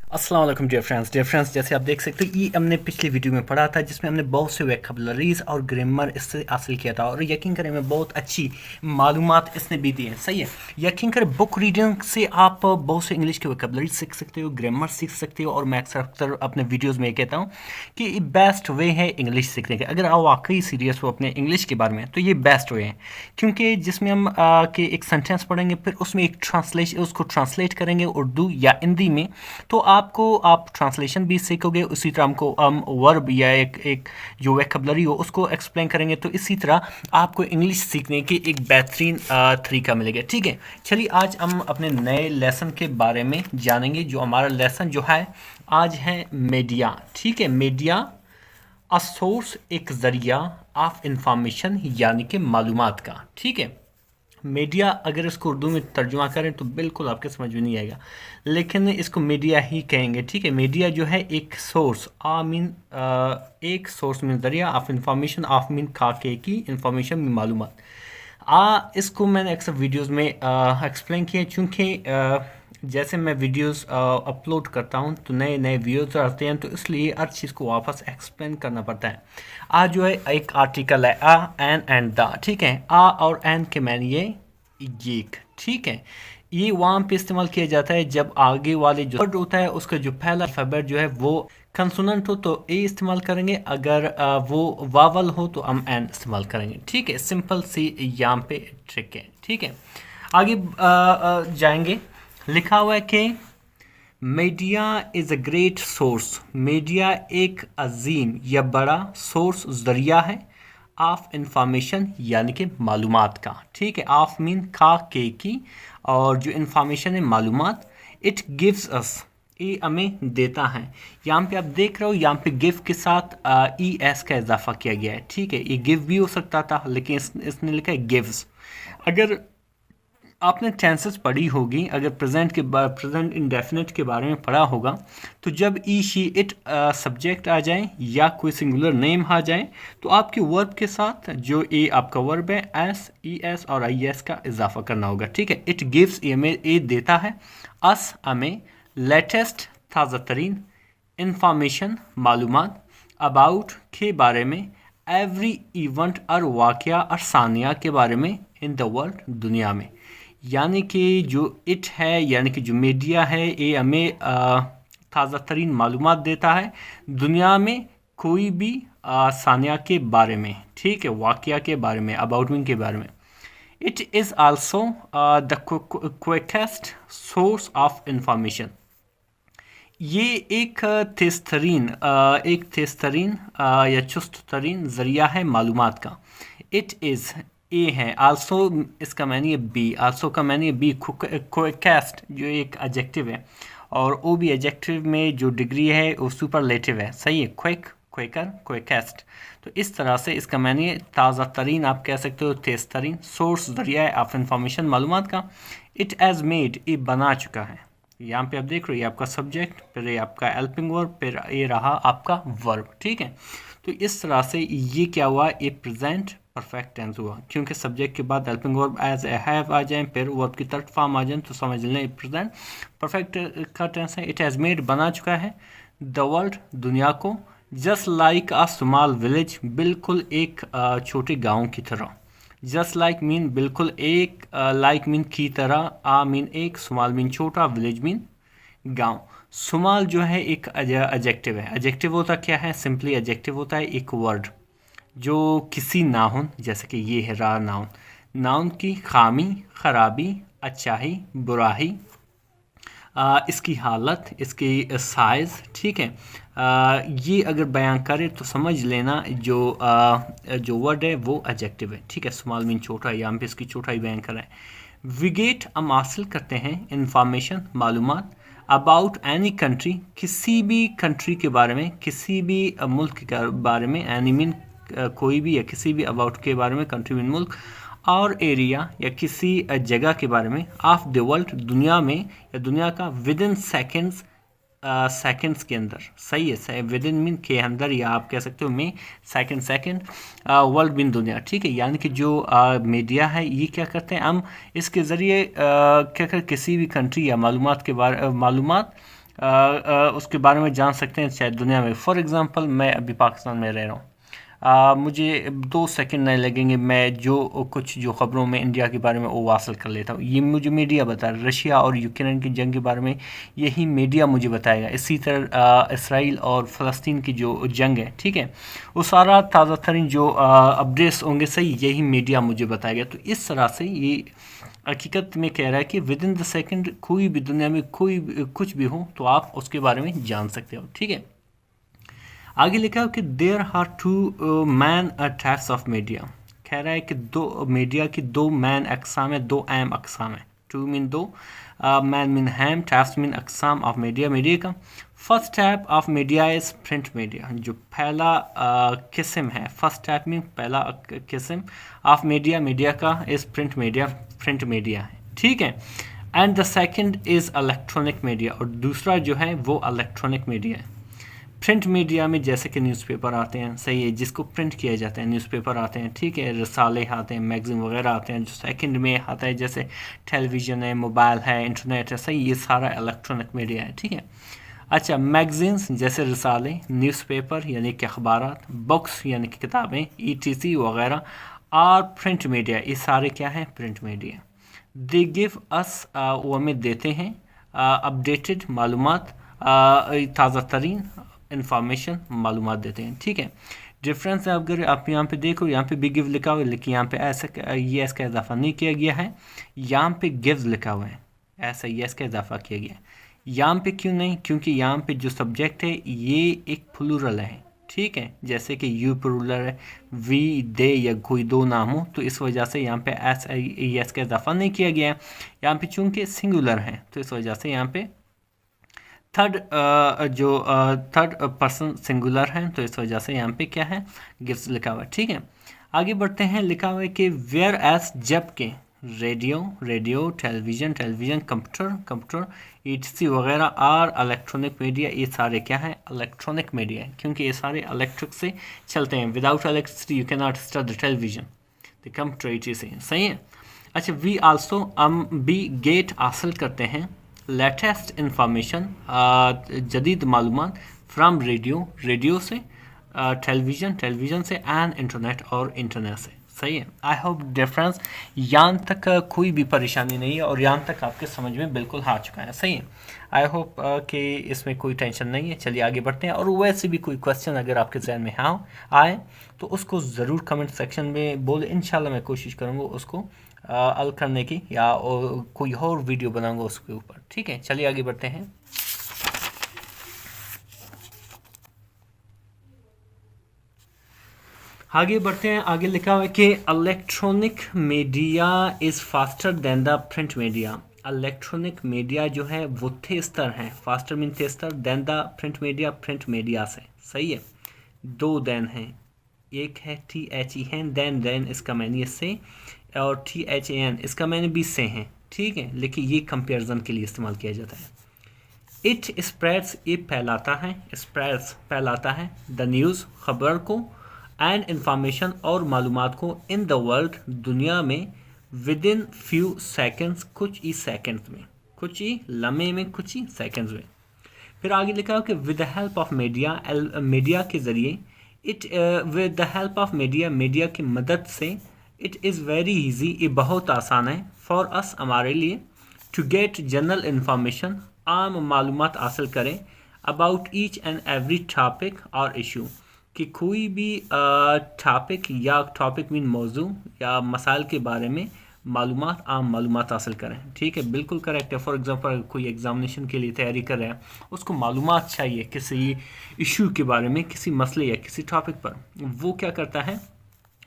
अस्सलाम वालेकुम dear friends जैसे आप देख सकते हो ये हमने पिछली वीडियो में पढ़ा था जिसमें हमने बहुत से वोकैबुलरीज और ग्रामर इससे हासिल किया था और यकीन करें मैं बहुत अच्छी मालूमात इसने भी दी है। सही है, यकीन करें बुक रीडिंग से आप बहुत से इंग्लिश के वोकैबुलरी सीख सकते हो, ग्रामर सीख सकते हो और मैं अक्सर अपने वीडियोज़ में ये कहता हूँ कि बेस्ट वे है इंग्लिश सीखने का। अगर आप वाकई सीरियस हो अपने इंग्लिश के बारे में तो ये बेस्ट वे है, क्योंकि जिसमें हम कि एक सेंटेंस पढ़ेंगे फिर उसमें एक ट्रांसलेशन उसको ट्रांसलेट करेंगे उर्दू या हिंदी में, तो आप ट्रांसलेशन भी सीखोगे। उसी तरह हमको वर्ब या एक जो वोकैबुलरी हो उसको एक्सप्लेन करेंगे, तो इसी तरह आपको इंग्लिश सीखने की एक बेहतरीन तरीका मिलेगा। ठीक है, चलिए आज हम अपने नए लेसन के बारे में जानेंगे। जो हमारा लेसन जो है आज है मीडिया। ठीक है, मीडिया अ सोर्स, एक ज़रिया ऑफ इंफॉर्मेशन यानी कि मालूमात का। ठीक है, मीडिया अगर इसको उर्दू में तर्जुमा करें तो बिल्कुल आपके समझ में नहीं आएगा, लेकिन इसको मीडिया ही कहेंगे। ठीक है, मीडिया जो है एक सोर्स एक सोर्स मीन ज़रिया ऑफ इंफॉर्मेशन ऑफ मीन खाके की इंफॉर्मेशन में मालूमात। इसको मैंने अक्सर वीडियोस में एक्सप्लेन किया, चूँकि जैसे मैं वीडियोस अपलोड करता हूँ तो नए नए व्यूज़ आते हैं, तो इसलिए हर चीज़ को वापस एक्सप्लेन करना पड़ता है। आज जो है एक आर्टिकल है आ एन एंड द। ठीक है, आ और एन के मैंने ये ठीक है, ये वहाँ पे इस्तेमाल किया जाता है जब आगे वाले जो वर्ड होता है उसका जो पहला अल्फ़ाबेट जो है वो कंसोनेंट हो तो ए इस्तेमाल करेंगे, अगर वो वावल हो तो हम एन इस्तेमाल करेंगे। ठीक है, सिंपल सी यहाँ पे ट्रिक है। ठीक है, आगे जाएंगे। लिखा हुआ है कि media is a great source. Media एक अजीम या बड़ा सोर्स, ज़रिया है ऑफ इंफॉर्मेशन यानी कि मालूमात का। ठीक है, ऑफ मीन खा के की, और जो इंफॉर्मेशन है मालूमात, इट गिव्स अस, ये हमें देता है। यहाँ पे आप देख रहे हो, यहाँ पे गिव के साथ ई एस का इजाफा किया गया है। ठीक है, ये गिव भी हो सकता था लेकिन इसने लिखा है गिव्स। अगर आपने टेंसेस पढ़ी होगी, अगर प्रेजेंट इंडेफिनिट के बारे में पढ़ा होगा, तो जब ई शी इट सब्जेक्ट आ जाए या कोई सिंगुलर नेम आ जाए तो आपके वर्ब के साथ जो ए आपका वर्ब है एस, ई एस और आई एस का इजाफा करना होगा। ठीक है, इट गिव्स, ए देता है, अस हमें, लेटेस्ट ताज़ा तरीन, इंफॉर्मेशन मालूमात, अबाउट के बारे में, एवरी इवेंट और वाक़या और सानिया के बारे में, इन द वर्ल्ड दुनिया में। यानी कि जो इट है यानी कि जो मीडिया है ये हमें ताज़ा तरीन मालूमात देता है दुनिया में कोई भी सानिया के बारे में। ठीक है, वाक़या के बारे में, अबाउट मीन के बारे में। It is also the quickest source of information. ये एक तेज़ तरीन या चुस्त तरीन ज़रिया है मालूमात का। इट इज़ ए है, आल्सो इसका मैंने बी, आल्सो का मैंने बी, क्विकेस्ट जो एक एडजेक्टिव है और ओ भी एडजेक्टिव में जो डिग्री है वो सुपरलेटिव है। सही है, क्विक, क्विकर, क्विकेस्ट। तो इस तरह से इसका मैंने ताज़ा तरीन आप कह सकते हो, तेज़ तरीन, सोर्स ज़रिया है ऑफ इंफॉर्मेशन मालूमात का। इट हैज़ मेड, ये बना चुका है। यहाँ पे आप देख रहे हो ये आपका सब्जेक्ट, फिर ये आपका हेल्पिंग वर्ब, फिर ये रहा आपका वर्ब। ठीक है, तो इस तरह से ये क्या हुआ, ये प्रेजेंट परफेक्ट टेंस हुआ, क्योंकि सब्जेक्ट के बाद helping verb as a have आ जाए, फिर वर्ब की थर्ड फॉर्म आ जाए, तो समझ लें प्रेजेंट परफेक्ट का टेंस है। इट हैज़ मेड, बना चुका है, द वर्ल्ड, दुनिया को, just like a small village, बिल्कुल एक छोटे गाँव की तरह। जस्ट लाइक मीन बिल्कुल एक, लाइक मीन की तरह, आ मीन एक, स्मॉल मीन छोटा, विलेज मीन गांव। स्मॉल जो है एक एडजेक्टिव है। एडजेक्टिव होता क्या है, सिंपली एडजेक्टिव होता है एक वर्ड जो किसी नाउन, जैसे कि ये है रा नाउन, नाउन की खामी, खराबी, अच्छाई, बुराई, इसकी हालत, इसकी साइज़। ठीक है, ये अगर बयान करे तो समझ लेना जो वर्ड है वो एडजेक्टिव है। ठीक है, स्मॉल मीन छोटा, यहाँ पे इसकी छोटाई बयान कर रहा है। विगेट, हम हासिल करते हैं इंफॉर्मेशन मालूमात, अबाउट एनी कंट्री, किसी भी कंट्री के बारे में, किसी भी मुल्क के बारे में, एनी मीन कोई भी, या किसी भी, अबाउट के बारे में, कंट्री मीन मुल्क, और एरिया या किसी जगह के बारे में, ऑफ द वर्ल्ड, दुनिया में या दुनिया का, विद इन सेकेंड्स, सेकेंड्स के अंदर। सही है, विद इन मीन के अंदर, या आप कह सकते हो में, सेकेंड, वर्ल्ड मीन दुनिया। ठीक है, यानी कि जो मीडिया है ये क्या करते हैं, हम इसके ज़रिए क्या कर किसी भी कंट्री या मालूमात उसके बारे में जान सकते हैं शायद दुनिया में। फॉर एग्ज़ाम्पल मैं अभी पाकिस्तान में रह रहा हूँ, मुझे 2 सेकंड नहीं लगेंगे, मैं जो ख़बरों में इंडिया के बारे में वो हासिल कर लेता हूँ। ये मुझे मीडिया बता रहा है, रशिया और यूक्रेन की जंग के बारे में यही मीडिया मुझे बताएगा। इसी तरह इसराइल और फ़लस्तीन की जो जंग है, ठीक है, वो सारा ताज़ा तरीन जो अपडेट्स होंगे सही यही मीडिया मुझे बताएगा। तो इस तरह से ये हकीकत में कह रहा है कि विद इन द सेकेंड कोई भी दुनिया में कुछ भी हो तो आप उसके बारे में जान सकते हो, ठीक है। आगे लिखा है कि there are two main types of media. कह रहा है कि दो मीडिया की 2 मैन अकसाम है, 2 अहम अकसाम है। टू मीन 2, मैन मीन हैम, टाइप्स मीन अकसाम ऑफ मीडिया का। First type of media is print media. जो पहला किस्म है, फर्स्ट टाइप मीन पहला किस्म ऑफ मीडिया का इज़ प्रिंट मीडिया है, ठीक है। And the second is electronic media, और दूसरा जो है वो इलेक्ट्रॉनिक मीडिया है। प्रिंट मीडिया में जैसे कि न्यूज़पेपर आते हैं, सही है, जिसको प्रिंट किया जाता है, न्यूज़पेपर आते हैं, ठीक है, रसाले आते हैं, मैगज़ीन वगैरह आते हैं। जो सेकंड में आता है जैसे टेलीविज़न है, मोबाइल है, इंटरनेट है, सही, ये सारा इलेक्ट्रॉनिक मीडिया है, ठीक है। अच्छा, मैगज़ीन्स जैसे रसाले, न्यूज़पेपर यानी कि अखबारात, बुक्स यानी कि किताबें, ETC वगैरह, और प्रिंट मीडिया, ये सारे क्या हैं, print media. They give us, वो हमें देते हैं अपडेटेड मालूमात, ताज़ा तरीन इंफॉर्मेशन, मालूमात देते हैं, ठीक है। डिफरेंस है, अगर आप यहाँ पे देखो, यहाँ पे भी गिव लिखा हुआ है, लेकिन यहाँ पे ऐसा ये इसका इजाफा नहीं किया गया है, यहाँ पे गिव्स लिखा हुआ है, ऐसा ये इसका इजाफा किया गया है। यहाँ पे क्यों नहीं? क्योंकि यहाँ पे जो सब्जेक्ट है ये एक प्लूरल है, ठीक है, जैसे कि यू प्लूरल है, वी, दे या कोई 2 नाम हो, तो इस वजह से यहाँ पे एस का इजाफा नहीं किया गया है। यहाँ पे चूँकि सिंगुलर है तो इस वजह से यहाँ पे थर्ड पर्सन सिंगुलर है, तो इस वजह से यहाँ पे क्या है, गिव्स लिखा हुआ है, ठीक है। आगे बढ़ते हैं, लिखा हुआ है कि वेयर एज, जबकि रेडियो, टेलीविज़न, कंप्यूटर, ETC वगैरह और इलेक्ट्रॉनिक मीडिया, ये सारे क्या हैं, इलेक्ट्रॉनिक मीडिया है, क्योंकि ये सारे इलेक्ट्रिक से चलते हैं। Without electricity you can not start the television, the computer, ETC, सही है। अच्छा, वी आल्सो, हम भी गेट हासिल करते हैं लेटेस्ट इंफॉर्मेशन, जदीद मालूमात, फ्राम रेडियो से, टेलीविज़न से, एंड इंटरनेट और इंटरनेट से, सही है। आई होप डिफरेंस यहाँ तक कोई भी परेशानी नहीं है और यहाँ तक आपके समझ में बिल्कुल आ चुका है, सही है। आई होप कि इसमें कोई टेंशन नहीं है। चलिए आगे बढ़ते हैं, और वैसे भी कोई क्वेश्चन अगर आपके जहन में आए तो उसको ज़रूर कमेंट सेक्शन में बोले, इंशाल्लाह मैं कोशिश करूँगा उसको हल करने की, या कोई और वीडियो बनाऊंगा उसके ऊपर, ठीक है। चलिए आगे बढ़ते हैं। आगे लिखा हुआ है कि electronic media is faster than the print media. Electronic media जो है वो तेज़तर है, फास्टर मीन तेज़तर, देन द प्रिंट मीडिया से, सही है। 2 देन हैं, एक है THE है, देन इसका मैंने इससे, और THAN इसका मैंने भी से हैं, ठीक है, लेकिन ये कंपेरिजन के लिए इस्तेमाल किया जाता है। इट स्प्रेड्स, ये फैलाता है द न्यूज़, खबर को, एंड इंफॉर्मेशन और मालूमात को, इन द वर्ल्ड, दुनिया में, विद इन फ्यू सेकेंड्स, कुछ ही सेकेंड्स में, कुछ ही लम्हे में, कुछ ही सेकेंड्स में। फिर आगे लिखा है कि with the help of media के ज़रिए, with the help of media की मदद से, इट इज़ वेरी ईजी, ये बहुत आसान है, फॉर अस, हमारे लिए, टू गेट जनरल इंफॉर्मेशन, आम मालूमात हासिल करें, about each and every topic और इशू, कि कोई भी टॉपिक मीन मौजू या मसाइल के बारे में आम मालूमात हासिल करें, ठीक है, बिल्कुल करेक्ट है। फॉर एग्जांपल कोई एग्जामिनेशन के लिए तैयारी कर रहा है, उसको मालूमात चाहिए किसी इशू के बारे में, किसी मसले या किसी टॉपिक पर, वो क्या करता है,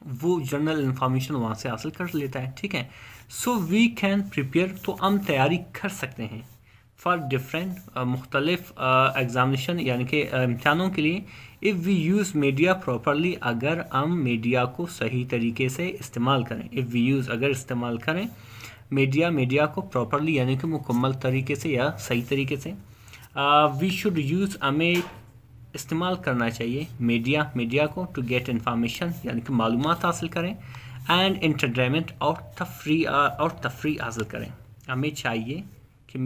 वो जनरल इंफॉर्मेशन वहाँ से हासिल कर लेता है, ठीक है। सो वी कैन प्रिपेयर, तो हम तैयारी कर सकते हैं, फॉर डिफरेंट मुख्तलिफ एग्जामिनेशन यानी कि इम्तहानों के लिए, if we use media properly, अगर हम मीडिया को सही तरीके से इस्तेमाल करें, अगर इस्तेमाल करें मीडिया को प्रॉपरली यानी कि मुकम्मल तरीके से या सही तरीके से, वी शुड यूज़, हमें इस्तेमाल करना चाहिए मीडिया को, टू गेट इन्फॉर्मेशन यानी कि मालूमात हासिल करें, एंड एंटरटेनमेंट और तफरी हासिल करें। हमें चाहिए कि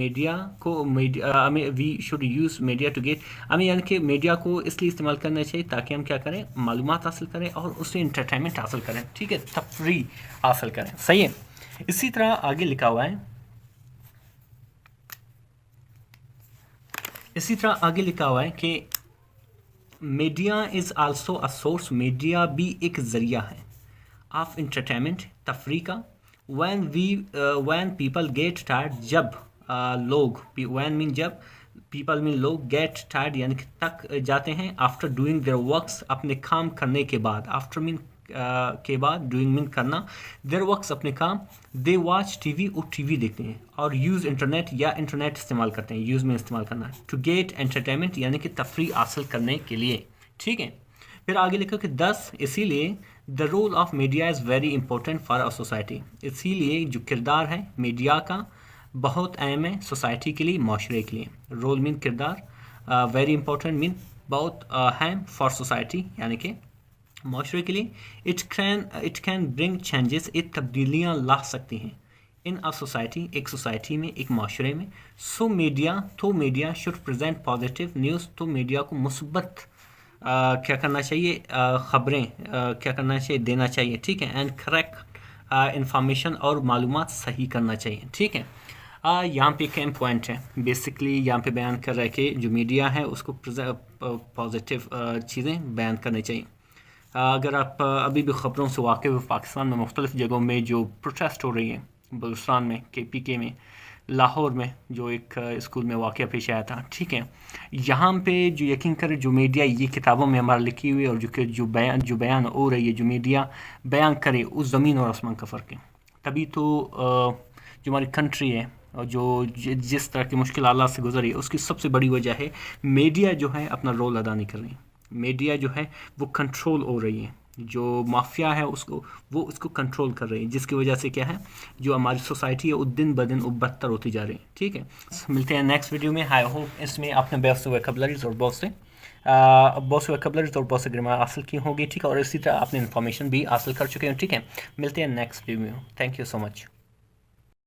we should use media to get, हमें यानी कि मीडिया को इसलिए इस्तेमाल करना चाहिए ताकि हम क्या करें, मालूमात हासिल करें और उससे इंटरटेनमेंट हासिल करें, ठीक है, तफरी हासिल करें, सही है। इसी तरह आगे लिखा हुआ है, कि media is also a source, media भी एक ज़रिया है ऑफ इंटरटेनमेंट, तफरी का। वैन पीपल गेट टायर्ड, जब लोग, वैन मीन जब, पीपल मीन लोग, गेट टायर्ड यानी कि थक जाते हैं, आफ्टर डूइंग देयर वर्क्स, अपने काम करने के बाद, आफ्टर मीन के बाद, डूइंग मीन करना, देयर वर्क्स अपने काम, दे वॉच टीवी, और टीवी देखते हैं, और यूज़ इंटरनेट या इंटरनेट इस्तेमाल करते हैं, यूज़ में इस्तेमाल करना, टू गेट एंटरटेनमेंट यानी कि तफरी हासिल करने के लिए, ठीक है। फिर आगे लिखो कि 10 इसीलिए the role of media is very important for a society, इसीलिए जो किरदार है मीडिया का बहुत अहम है सोसाइटी के लिए, माशरे के लिए। रोल मीन किरदार, वेरी इंपॉर्टेंट मीन बहुत अहम, फॉर सोसाइटी यानी कि माशरे के लिए। इट कैन ब्रिंग चेंजेस, ये तब्दीलियाँ ला सकती हैं, इन अ सोसाइटी, एक सोसाइटी में, एक माशरे में। So media should present positive news, तो मीडिया को मुस्बत क्या करना चाहिए, ख़बरें क्या करना चाहिए, देना चाहिए, ठीक है, एंड करेक्ट इंफॉर्मेशन, और मालूमात सही करना चाहिए, ठीक है। यहाँ पे एक पॉइंट है, बेसिकली यहाँ पे बयान कर रहा है कि जो मीडिया है उसको पॉजिटिव चीज़ें बयान करनी चाहिए। अगर आप अभी भी ख़बरों से वाकिफ़ हो, पाकिस्तान में मुख्तलिफ़ जगहों में जो प्रोटेस्ट हो रही हैं, बलूचिस्तान में, KPK में, लाहौर में जो एक स्कूल में वाक़या पेश आया था, ठीक है, यहाँ पे जो यकीन करें जो मीडिया, ये किताबों में हमारा लिखी हुई है, और जो बयान हो रही है, जो मीडिया बयान करे, उस ज़मीन और आसमान का फ़र्क है। तभी तो जो हमारी कंट्री है और जो जिस तरह की मुश्किल हालात से गुजरी है, उसकी सबसे बड़ी वजह है मीडिया जो है अपना रोल अदा नहीं कर रही। मीडिया जो है वो कंट्रोल हो रही है, जो माफिया है उसको कंट्रोल कर रही है, जिसकी वजह से क्या है, जो हमारी सोसाइटी है वो दिन ब दिन बदतर होती जा रही है, ठीक है। मिलते हैं नेक्स्ट वीडियो में। आई होप इसमें आपने बहुत से वोकैबुलरीज और बहुत से वोकैबुलरीज और बहुत से ग्रामर हासिल की होगी, ठीक है, और इसी तरह आपने इन्फॉर्मेशन भी हासिल कर चुके हैं, ठीक है। मिलते हैं नेक्स्ट वीडियो में। Thank you so much.